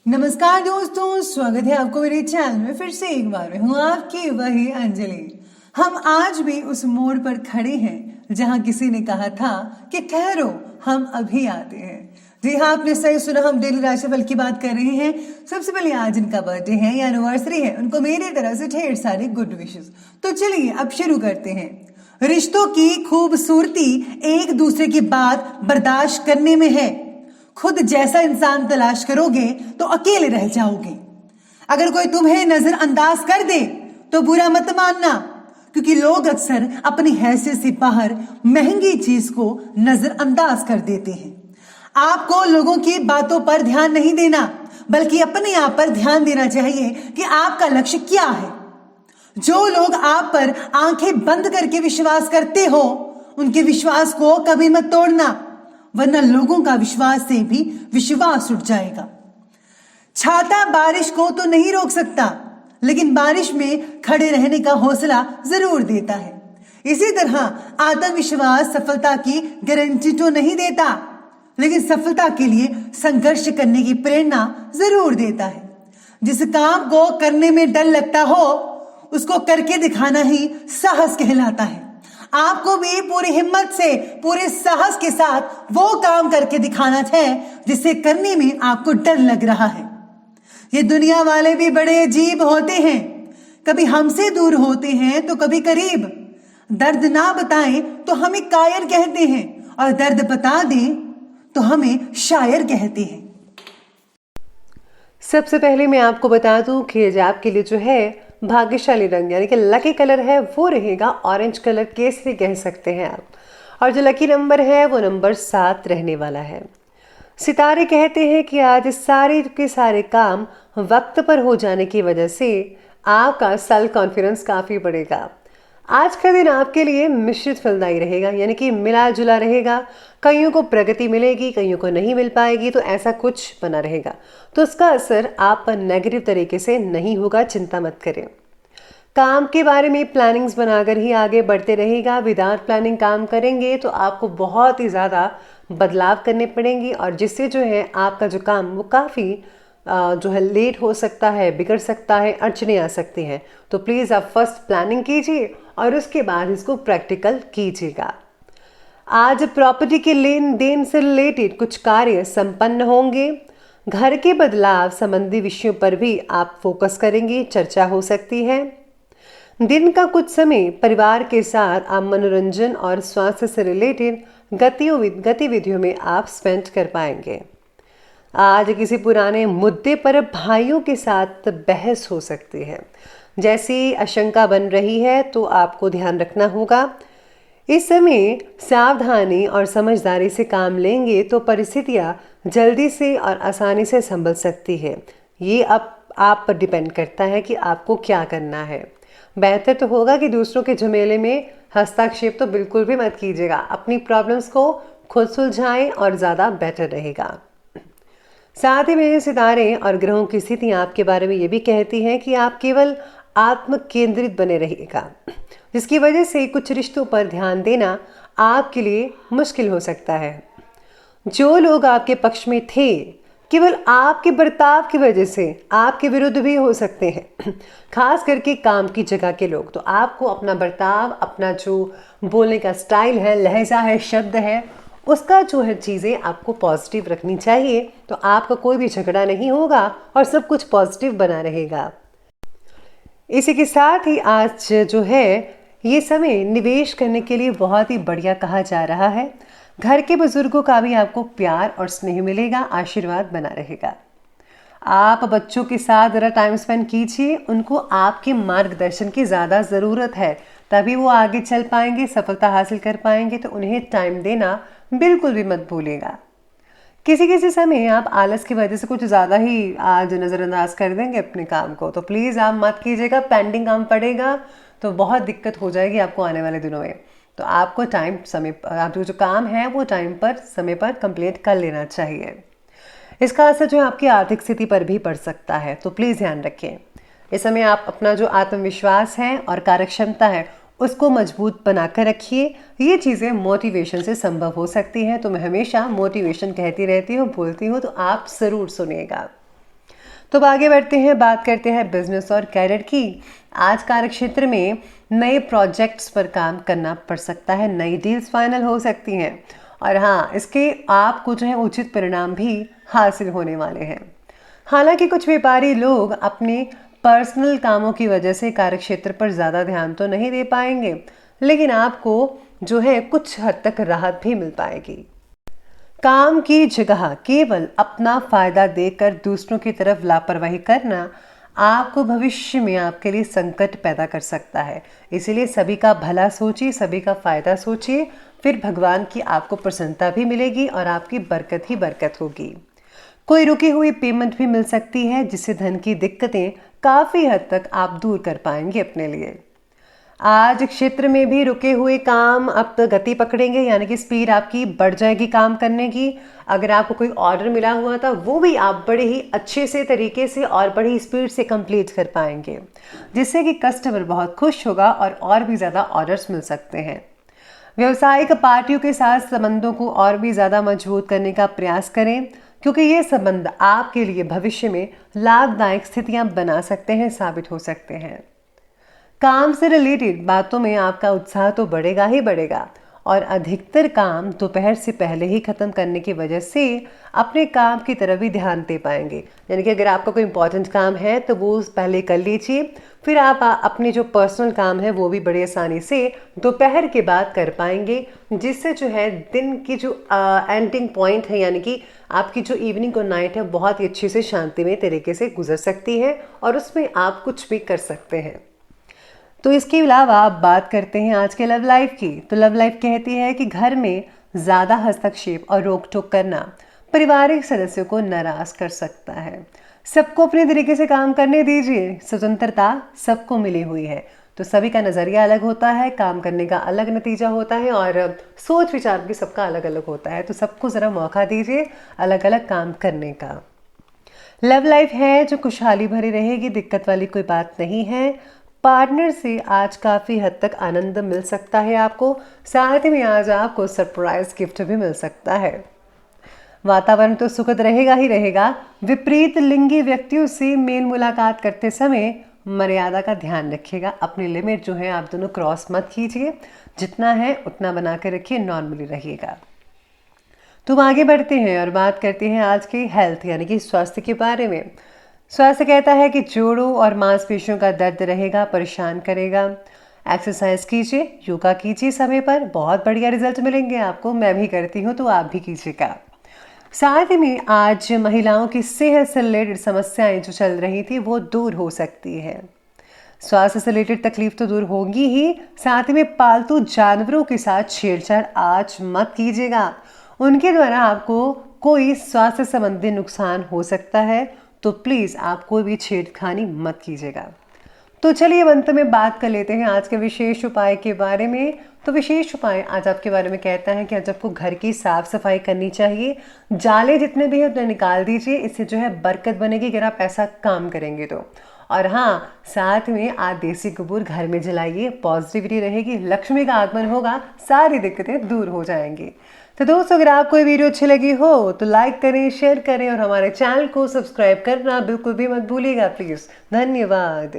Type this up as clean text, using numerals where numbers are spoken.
नमस्कार दोस्तों, स्वागत है आपको मेरे चैनल में। फिर से एक बार मैं हूँ आपकी वही अंजलि। हम आज भी उस मोड़ पर खड़े हैं जहाँ किसी ने कहा था कि ठहरो, हम अभी आते हैं। जी हाँ, आपने सही सुना, हम डेली राशिफल की बात कर रहे हैं। सबसे पहले आज जिनका बर्थडे है या एनिवर्सरी है, उनको मेरी तरफ से ढेर सारे गुड विशेस। तो चलिए अब शुरू करते हैं। रिश्तों की खूबसूरती एक दूसरे की बात बर्दाश्त करने में है। खुद जैसा इंसान तलाश करोगे तो अकेले रह जाओगे। अगर कोई तुम्हें नजरअंदाज कर दे तो बुरा मत मानना, क्योंकि लोग अक्सर अपनी हैसियत से बाहर महंगी चीज को नजरअंदाज कर देते हैं। आपको लोगों की बातों पर ध्यान नहीं देना, बल्कि अपने आप पर ध्यान देना चाहिए कि आपका लक्ष्य क्या है। जो लोग आप पर आंखें बंद करके विश्वास करते हो, उनके विश्वास को कभी मत तोड़ना, वरना लोगों का विश्वास से भी विश्वास उठ जाएगा। छाता बारिश को तो नहीं रोक सकता, लेकिन बारिश में खड़े रहने का हौसला जरूर देता है। इसी तरह आत्मविश्वास सफलता की गारंटी तो नहीं देता, लेकिन सफलता के लिए संघर्ष करने की प्रेरणा जरूर देता है। जिस काम को करने में डर लगता हो, उसको करके दिखाना ही साहस कहलाता है। आपको भी पूरी हिम्मत से, पूरे साहस के साथ वो काम करके दिखाना है जिसे करने में आपको डर लग रहा है। ये दुनिया वाले भी बड़े अजीब होते हैं, कभी हमसे दूर होते हैं तो कभी करीब। दर्द ना बताएं तो हमें कायर कहते हैं, और दर्द बता दें तो हमें शायर कहते हैं। सबसे पहले मैं आपको बता दूं कि आज आपके लिए जो है भाग्यशाली रंग यानी कि लकी कलर है वो रहेगा ऑरेंज कलर, केसरी कह सकते हैं आप। और जो लकी नंबर है वो नंबर 7 रहने वाला है। सितारे कहते हैं कि आज सारे के सारे काम वक्त पर हो जाने की वजह से आपका सेल्फ कॉन्फिडेंस काफ़ी बढ़ेगा। आज का दिन आपके लिए मिश्रित फलदायी रहेगा, यानी कि मिला जुला रहेगा। कईयों को प्रगति मिलेगी, कईयों को नहीं मिल पाएगी, तो ऐसा कुछ बना रहेगा। तो उसका असर आप पर नेगेटिव तरीके से नहीं होगा, चिंता मत करें। काम के बारे में प्लानिंग्स बनाकर ही आगे बढ़ते रहेगा। विदाउट प्लानिंग काम करेंगे तो आपको बहुत ही ज़्यादा बदलाव करने पड़ेंगे, और जिससे जो है आपका जो काम वो काफ़ी जो है लेट हो सकता है, बिगड़ सकता है, अड़चने आ सकती हैं। तो प्लीज़ आप फर्स्ट प्लानिंग कीजिए और उसके बाद इसको प्रैक्टिकल कीजिएगा। आज प्रॉपर्टी के लेन देन से रिलेटेड कुछ कार्य संपन्न होंगे। घर के बदलाव संबंधी विषयों पर भी आप फोकस करेंगे, चर्चा हो सकती है। दिन का कुछ समय परिवार के साथ आप मनोरंजन और स्वास्थ्य से रिलेटेड गतिविधियों में आप स्पेंड कर पाएंगे। आज किसी पुराने मुद्दे पर भाइयों के साथ बहस हो सकती है। जैसी आशंका बन रही है तो आपको ध्यान रखना होगा। इस समय सावधानी और समझदारी से काम लेंगे तो परिस्थितियां जल्दी से और आसानी से संभल सकती है। ये अब आप पर डिपेंड करता है कि आपको क्या करना है। बेहतर तो होगा कि दूसरों के झमेले में हस्तक्षेप तो बिल्कुल भी मत कीजिएगा। अपनी प्रॉब्लम्स को खुद सुलझाएं और ज़्यादा बेटर रहेगा। साथ ही में सितारे और ग्रहों की स्थितियाँ आपके बारे में ये भी कहती हैं कि आप केवल आत्म केंद्रित बने रहिएगा, जिसकी वजह से कुछ रिश्तों पर ध्यान देना आपके लिए मुश्किल हो सकता है। जो लोग आपके पक्ष में थे, केवल आपके बर्ताव की वजह से आपके विरुद्ध भी हो सकते हैं। खास करके काम की जगह के लोग। तो आपको अपना बर्ताव, अपना जो बोलने का स्टाइल है, लहजा है, शब्द है, उसका जो है चीज़ें आपको पॉजिटिव रखनी चाहिए। तो आपका कोई भी झगड़ा नहीं होगा और सब कुछ पॉजिटिव बना रहेगा। इसी के साथ ही आज जो है ये समय निवेश करने के लिए बहुत ही बढ़िया कहा जा रहा है। घर के बुजुर्गों का भी आपको प्यार और स्नेह मिलेगा, आशीर्वाद बना रहेगा। आप बच्चों के साथ ज़रा टाइम स्पेंड कीजिए, उनको आपके मार्गदर्शन की ज़्यादा ज़रूरत है, तभी वो आगे चल पाएंगे, सफलता हासिल कर पाएंगे। तो उन्हें टाइम देना बिल्कुल भी मत भूलिएगा। किसी समय आप आलस की वजह से कुछ ज़्यादा ही आज नज़रअंदाज कर देंगे अपने काम को, तो प्लीज़ आप मत कीजिएगा। पेंडिंग काम पड़ेगा तो बहुत दिक्कत हो जाएगी आपको आने वाले दिनों में। तो आपको टाइम समय आपको जो काम है वो टाइम पर, समय पर कंप्लीट कर लेना चाहिए। इसका असर जो है आपकी आर्थिक स्थिति पर भी पड़ सकता है, तो प्लीज़ ध्यान रखें। इस समय आप अपना जो आत्मविश्वास है और कार्यक्षमता है उसको मजबूत बनाकर रखिए। ये चीज़ें मोटिवेशन से संभव हो सकती हैं। तो मैं हमेशा मोटिवेशन कहती रहती हूँ, बोलती हूँ, तो आप ज़रूर सुनिएगा। तो अब आगे बढ़ते हैं, बात करते हैं बिजनेस और कैरियर की। आज कार्य क्षेत्र में नए प्रोजेक्ट्स पर काम करना पड़ सकता है, नई डील्स फाइनल हो सकती हैं और हाँ, इसके आपको जो है उचित परिणाम भी हासिल होने वाले हैं। हालांकि कुछ व्यापारी लोग अपने पर्सनल कामों की वजह से कार्यक्षेत्र पर ज़्यादा ध्यान तो नहीं दे पाएंगे, लेकिन आपको जो है कुछ हद तक राहत भी मिल पाएगी। काम की जगह केवल अपना फायदा देखकर दूसरों की तरफ लापरवाही करना आपको भविष्य में आपके लिए संकट पैदा कर सकता है। इसीलिए सभी का भला सोचिए, सभी का फायदा सोचिए, फिर भगवान की आपको प्रसन्नता भी मिलेगी और आपकी बरकत ही बरकत होगी। कोई रुकी हुई पेमेंट भी मिल सकती है, जिससे धन की दिक्कतें काफ़ी हद तक आप दूर कर पाएंगे अपने लिए। आज क्षेत्र में भी रुके हुए काम अब तो गति पकड़ेंगे, यानी कि स्पीड आपकी बढ़ जाएगी काम करने की। अगर आपको कोई ऑर्डर मिला हुआ था वो भी आप बड़े ही अच्छे से तरीके से और बड़ी स्पीड से कंप्लीट कर पाएंगे, जिससे कि कस्टमर बहुत खुश होगा और भी ज़्यादा ऑर्डर्स मिल सकते हैं। व्यावसायिक पार्टियों के साथ संबंधों को और भी ज़्यादा मजबूत करने का प्रयास करें, क्योंकि ये संबंध आपके लिए भविष्य में लाभदायक स्थितियां बना सकते हैं, साबित हो सकते हैं। काम से रिलेटेड बातों में आपका उत्साह तो बढ़ेगा ही बढ़ेगा और अधिकतर काम दोपहर से पहले ही खत्म करने की वजह से अपने काम की तरफ भी ध्यान दे पाएंगे। यानी कि अगर आपका कोई इंपॉर्टेंट काम है तो वो पहले कर लीजिए, फिर आप अपने जो पर्सनल काम है वो भी बड़ी आसानी से दोपहर के बाद कर पाएंगे, जिससे जो है दिन की जो एंडिंग पॉइंट है, यानी कि आपकी जो इवनिंग और नाइट है, बहुत ही अच्छे से शांतिमय तरीके से गुजर सकती है और उसमें आप कुछ भी कर सकते हैं। तो इसके अलावा आप बात करते हैं आज के लव लाइफ की। तो लव लाइफ कहती है कि घर में ज़्यादा हस्तक्षेप और रोक टोक करना पारिवारिक सदस्यों को नाराज कर सकता है। सबको अपने तरीके से काम करने दीजिए, स्वतंत्रता सबको मिली हुई है, तो सभी का नज़रिया अलग होता है, काम करने का अलग नतीजा होता है और सोच विचार भी सबका अलग अलग होता है। तो सबको ज़रा मौका दीजिए अलग अलग काम करने का। लव लाइफ है जो खुशहाली भरी रहेगी, दिक्कत वाली कोई बात नहीं है। पार्टनर से आज काफ़ी हद तक आनंद मिल सकता है आपको, साथ में आज आपको सरप्राइज गिफ्ट भी मिल सकता है। वातावरण तो सुखद रहेगा ही रहेगा। विपरीत लिंगी व्यक्तियों से मेल मुलाकात करते समय मर्यादा का ध्यान रखिएगा। अपनी लिमिट जो है आप दोनों क्रॉस मत कीजिए, जितना है उतना बना कर रखिए, नॉर्मली रहिएगा। तो आगे बढ़ते हैं और बात करते हैं आज के हेल्थ यानी कि स्वास्थ्य के बारे में। स्वास्थ्य कहता है कि जोड़ों और मांसपेशियों का दर्द रहेगा, परेशान करेगा। एक्सरसाइज कीजिए, योगा कीजिए समय पर, बहुत बढ़िया रिजल्ट मिलेंगे आपको। मैं भी करती हूँ तो आप भी कीजिएगा। साथ ही में आज महिलाओं की सेहत से रिलेटेड समस्याएं जो चल रही थी वो दूर हो सकती है। स्वास्थ्य से रिलेटेड तकलीफ तो दूर होगी ही, साथ ही में पालतू जानवरों के साथ छेड़छाड़ आज मत कीजिएगा। उनके द्वारा आपको कोई स्वास्थ्य संबंधी नुकसान हो सकता है, तो प्लीज़ आप कोई भी छेड़खानी मत कीजिएगा। तो चलिए अंत में बात कर लेते हैं आज के विशेष उपाय के बारे में। तो विशेष उपाय आज आपके बारे में कहता है कि आज आपको घर की साफ सफाई करनी चाहिए। जाले जितने भी हैं उतने निकाल दीजिए, इससे जो है बरकत बनेगी अगर आप ऐसा काम करेंगे तो। और हाँ, साथ में आज देसी कपूर घर में जलाइए, पॉजिटिविटी रहेगी, लक्ष्मी का आगमन होगा, सारी दिक्कतें दूर हो जाएंगी। तो दोस्तों, अगर आपको ये वीडियो अच्छी लगी हो तो लाइक करें, शेयर करें और हमारे चैनल को सब्सक्राइब करना बिल्कुल भी मत भूलिएगा प्लीज़। धन्यवाद।